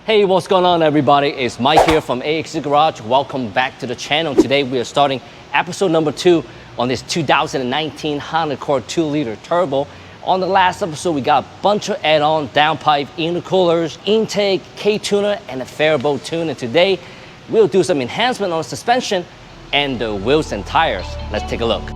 Hey, what's going on everybody? It's Mike here from AX Garage. Welcome back to the channel. Today we are starting episode number 2 on this 2019 Honda Accord 2-liter turbo. On the last episode, we got a bunch of add-on downpipe, intercoolers, intake, K-tuner, and a Phearable tune. And today, we'll do some enhancement on the suspension and the wheels and tires. Let's take a look.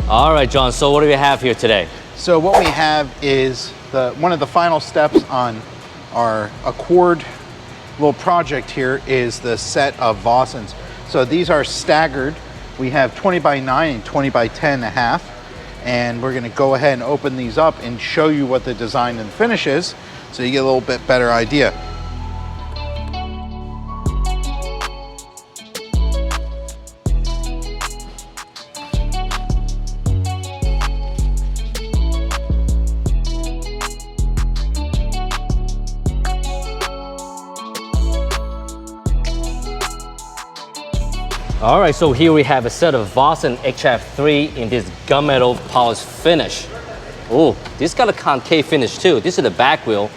All right, John, so what do we have here today? So what we have is one of the final steps on our Accord little project here is the set of Vossens. So these are staggered. We have 20 by 9 and 20 by 10.5. And we're gonna go ahead and open these up and show you what the design and finish is so you get a little bit better idea. All right, so here we have a set of Vossen HF-3 in this gunmetal polished finish. Oh, this got a concave finish too. This is the back wheel,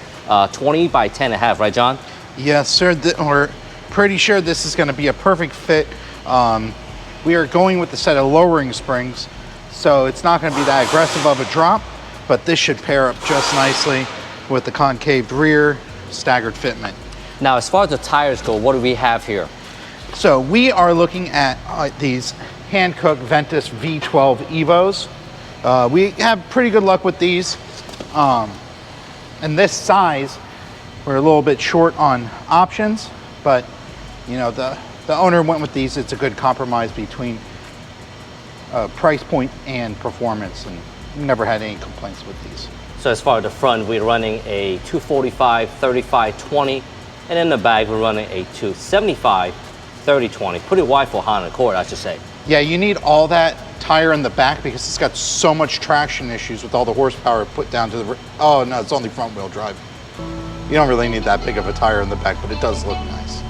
20 by 10.5, right, John? Yes, sir. We're pretty sure this is going to be a perfect fit. We are going with the set of lowering springs, so it's not going to be that aggressive of a drop, but this should pair up just nicely with the concaved rear staggered fitment. Now, as far as the tires go, what do we have here? So we are looking at these Hankook Ventus V12 Evos. We have pretty good luck with these. And this size, we're a little bit short on options, but you know, the owner went with these. It's a good compromise between price point and performance, and never had any complaints with these. So as far as the front, we're running a 245, 35, 20, and in the back, we're running a 275, 30-20, pretty wide for Honda Accord, I should say. Yeah, you need all that tire in the back because it's got so much traction issues with all the horsepower put down to the, oh no, it's only front wheel drive. You don't really need that big of a tire in the back, but it does look nice.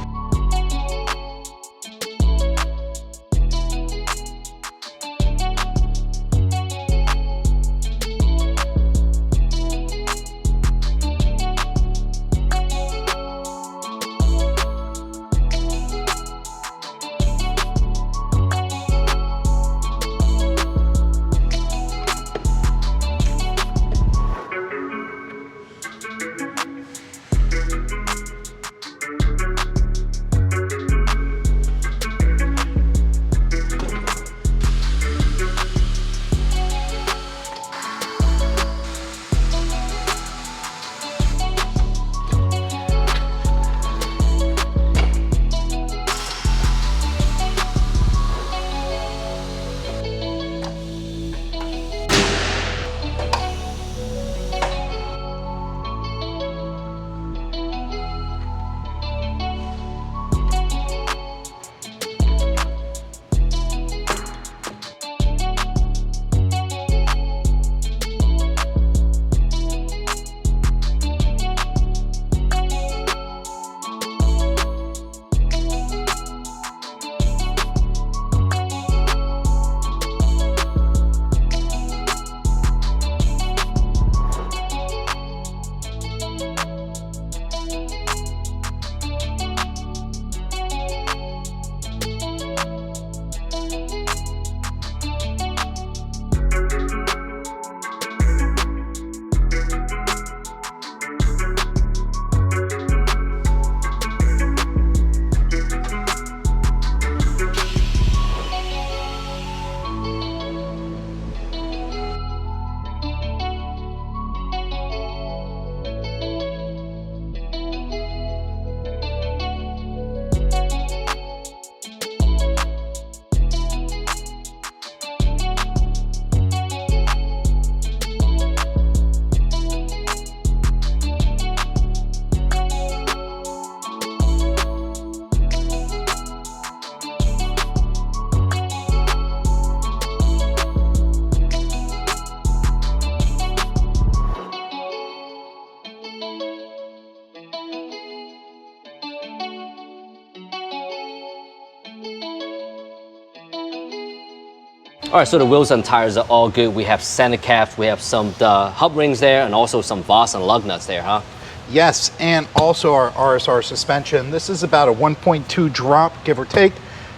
All right, so the wheels and tires are all good. We have center caps, we have some hub rings there, and also some Vossen lug nuts there, huh? Yes, and also our RSR suspension. This is about a 1.2 drop, give or take.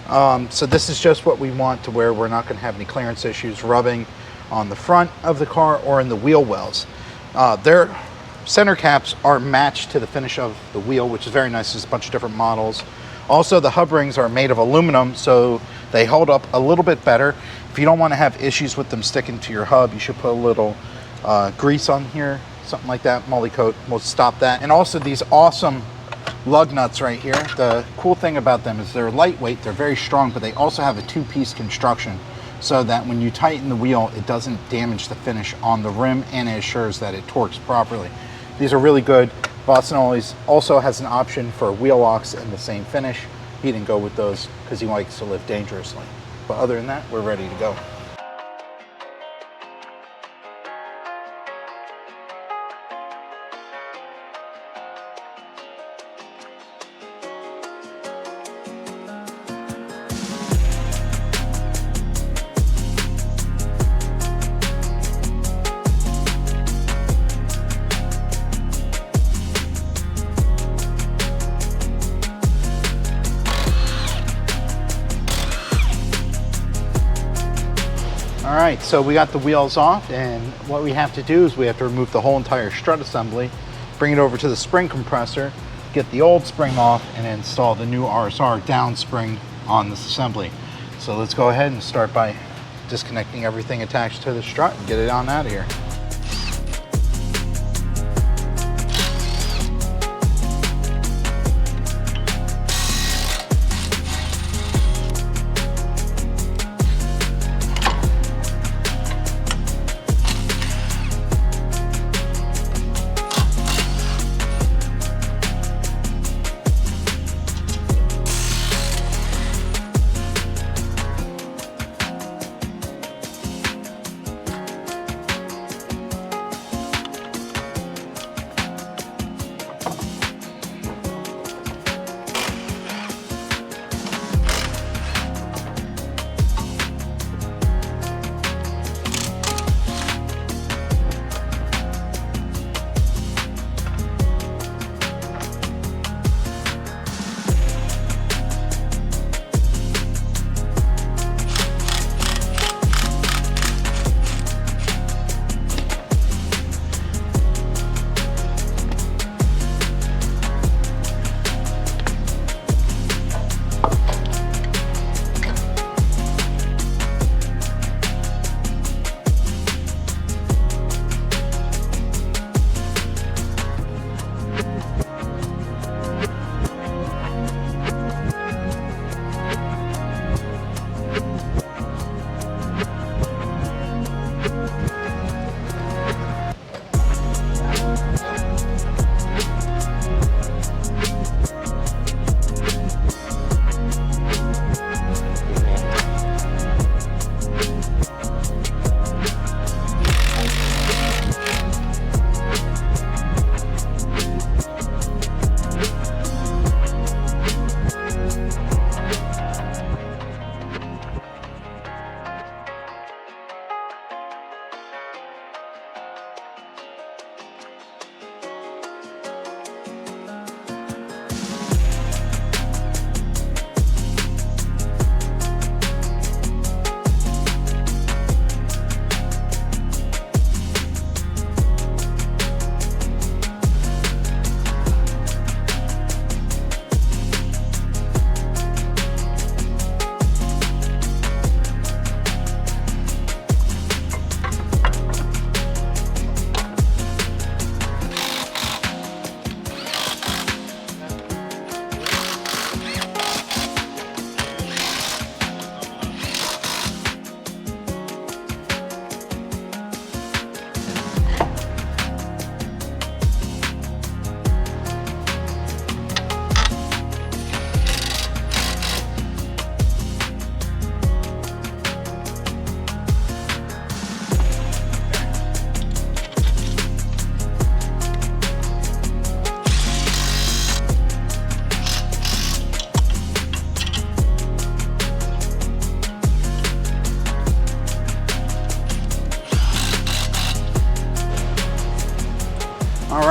So this is just what we want to where we're not going to have any clearance issues rubbing on the front of the car or in the wheel wells. Their center caps are matched to the finish of the wheel, which is very nice. There's a bunch of different models. Also, the hub rings are made of aluminum, so they hold up a little bit better. If you don't want to have issues with them sticking to your hub, you should put a little grease on here, something like that. Moly coat will stop that. And also these awesome lug nuts right here. The cool thing about them is they're lightweight, they're very strong, but they also have a two-piece construction so that when you tighten the wheel, it doesn't damage the finish on the rim and it assures that it torques properly. These are really good. Vossen also has an option for wheel locks in the same finish. He didn't go with those because he likes to live dangerously. But other than that, we're ready to go. All right, so we got the wheels off, and what we have to do is we have to remove the whole entire strut assembly, bring it over to the spring compressor, get the old spring off, and install the new RSR down spring on this assembly. So let's go ahead and start by disconnecting everything attached to the strut and get it on out of here.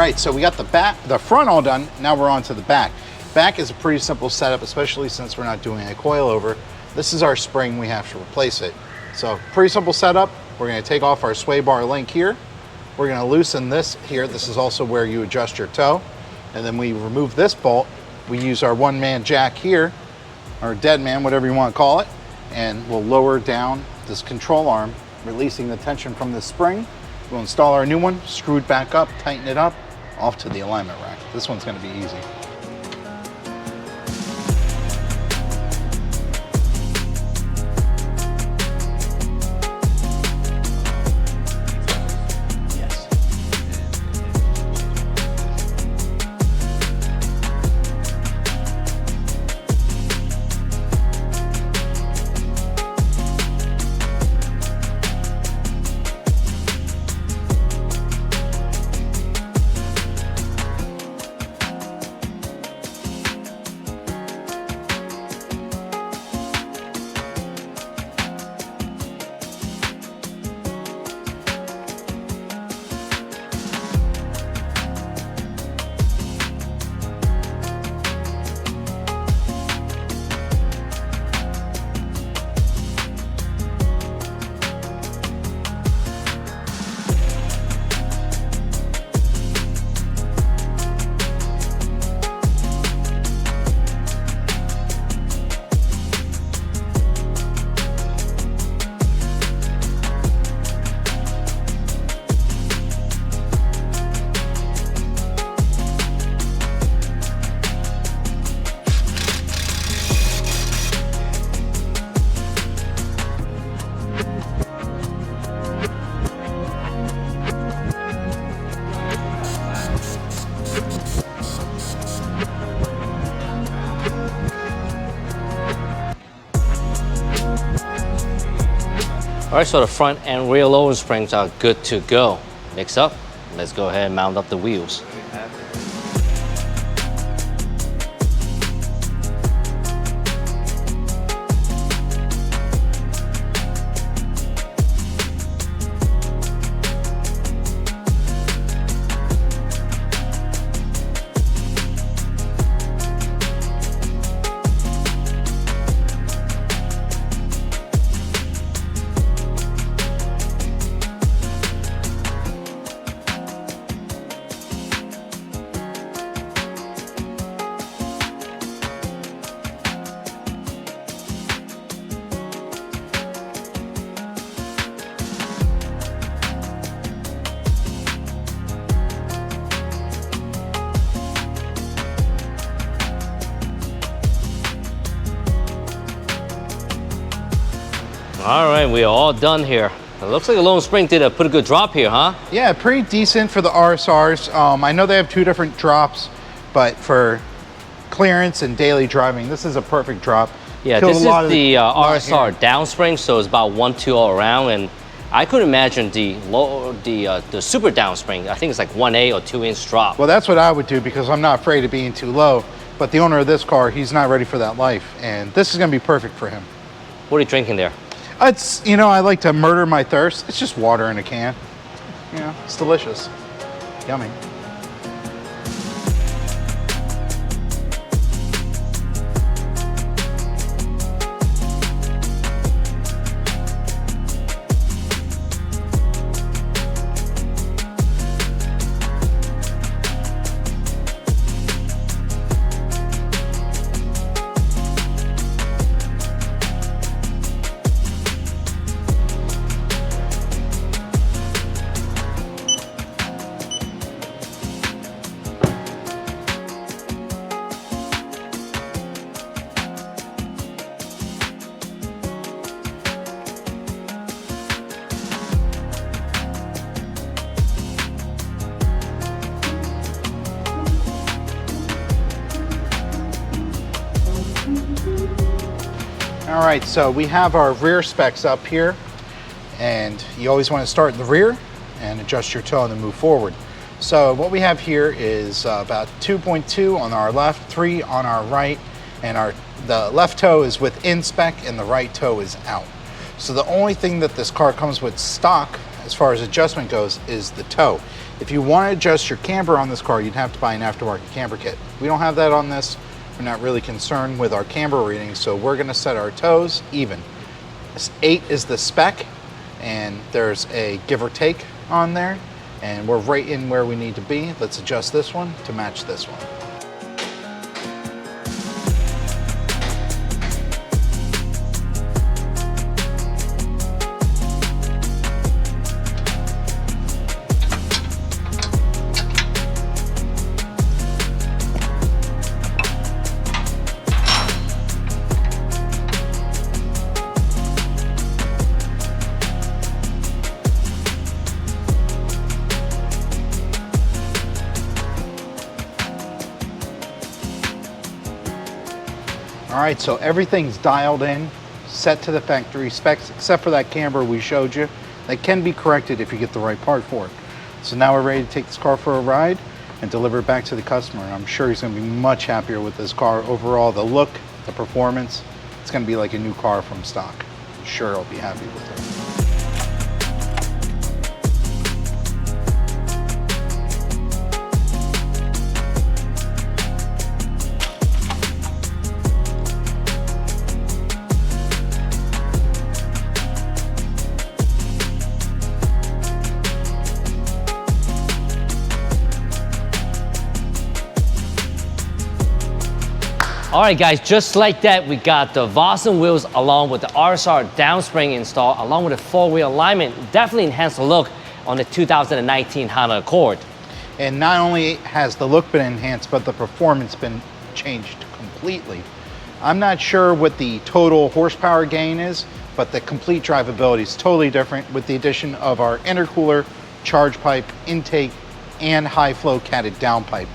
right, so we got the front all done. Now we're on to the back. Back is a pretty simple setup, especially since we're not doing a coilover. This is our spring, we have to replace it. So pretty simple setup. We're gonna take off our sway bar link here. We're gonna loosen this here. This is also where you adjust your toe. And then we remove this bolt. We use our one-man jack here, or dead man, whatever you want to call it. And we'll lower down this control arm, releasing the tension from the spring. We'll install our new one, screw it back up, tighten it up, off to the alignment rack. This one's gonna be easy. All right, so the front and rear loading springs are good to go. Next up, let's go ahead and mount up the wheels. All right, we are all done here. It looks like the loading spring did a pretty good drop here, huh? Yeah, pretty decent for the RSRs. I know they have two different drops, but for clearance and daily driving, this is a perfect drop. Yeah, this is the RSR downspring, so it's about 1-2 all around, and I could imagine the super downspring. I think it's like 1/8 or 2-inch drop. Well, that's what I would do because I'm not afraid of being too low. But the owner of this car, he's not ready for that life, and this is going to be perfect for him. What are you drinking there? It's, you know, I like to murder my thirst. It's just water in a can. You know, it's delicious. Yummy. All right, so we have our rear specs up here, and you always want to start in the rear and adjust your toe and then move forward. So what we have here is about 2.2 on our left, 3 on our right, and the left toe is within spec and the right toe is out. So the only thing that this car comes with stock as far as adjustment goes is the toe. If you want to adjust your camber on this car, you'd have to buy an aftermarket camber kit. We don't have that on this. We're not really concerned with our camber readings, so we're going to set our toes even. 8 is the spec, and there's a give or take on there, and we're right in where we need to be. Let's adjust this one to match this one. All right, so everything's dialed in, set to the factory specs, except for that camber we showed you. That can be corrected if you get the right part for it. So now we're ready to take this car for a ride and deliver it back to the customer. I'm sure he's gonna be much happier with this car. Overall, the look, the performance, it's gonna be like a new car from stock. I'm sure he'll be happy with it. All right, guys, just like that, we got the Vossen wheels along with the RSR downspring install, along with the four-wheel alignment. Definitely enhanced the look on the 2019 Honda Accord. And not only has the look been enhanced, but the performance been changed completely. I'm not sure what the total horsepower gain is, but the complete drivability is totally different with the addition of our intercooler, charge pipe, intake, and high flow catted downpipe.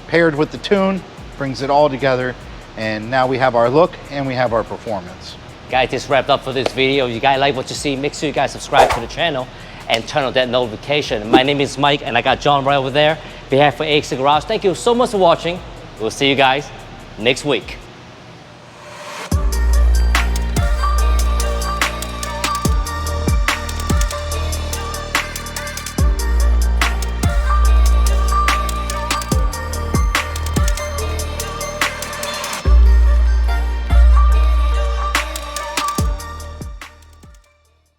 Paired with the tune, brings it all together, and now we have our look and we have our performance. Guys, this wrapped up for this video. If you guys like what you see, make sure you guys subscribe to the channel and turn on that notification. My name is Mike, and I got John right over there. On behalf of AX Garage, thank you so much for watching. We'll see you guys next week.